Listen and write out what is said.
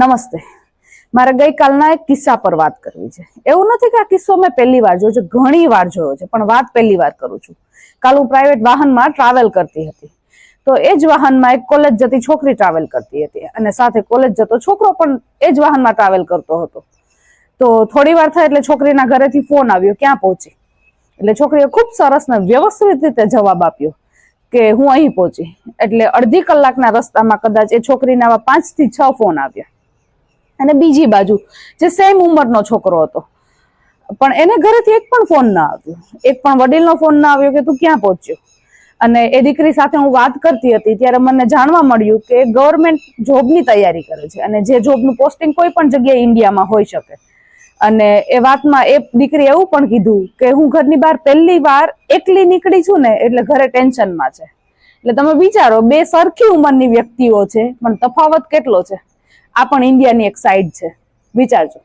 નમસ્તે. મારે ગઈકાલના એક કિસ્સા પર વાત કરવી છે. એવું નથી કે આ કિસ્સો મેં પહેલી વાર જોયો છે, ઘણી વાર જોયો છે, પણ વાત પહેલી વાર કરું છું. કાલ હું પ્રાઇવેટ વાહનમાં ટ્રાવેલ કરતી હતી, તો એ જ વાહનમાં એક કોલેજ જતી છોકરી ટ્રાવેલ કરતી હતી અને સાથે કોલેજ જતો છોકરો પણ એ જ વાહનમાં ટ્રાવેલ કરતો હતો. તો થોડી વાર થાય એટલે છોકરીના ઘરેથી ફોન આવ્યો, ક્યાં પહોંચી? એટલે છોકરીએ ખૂબ સરસ ને વ્યવસ્થિત રીતે જવાબ આપ્યો કે હું અહીં પહોંચી. એટલે અડધી કલાકના રસ્તામાં કદાચ એ છોકરીને આવા 5 થી 6 ફોન આવ્યા. અને બીજી બાજુ જે સેમ ઉંમરનો છોકરો હતો, પણ એને ઘરેથી એક પણ ફોન ના આવ્યો, એક પણ વડીલનો ફોન ના આવ્યો કે તું ક્યાં પહોંચ્યો. અને એ દીકરી સાથે હું વાત કરતી હતી ત્યારે મને જાણવા મળ્યું કે ગવર્મેન્ટ જોબની તૈયારી કરે છે અને જે જોબનું પોસ્ટિંગ કોઈ પણ જગ્યાએ ઇન્ડિયામાં હોઈ શકે. અને એ વાતમાં એ દીકરી એવું પણ કીધું કે હું ઘરની બહાર પહેલી વાર એકલી નીકળી છું ને, એટલે ઘરે ટેન્શનમાં છે. એટલે તમે વિચારો, બે સરખી ઉંમરની વ્યક્તિઓ છે પણ તફાવત કેટલો છે. આ પણ ઇન્ડિયાની એક સાઈડ છે, વિચારજો.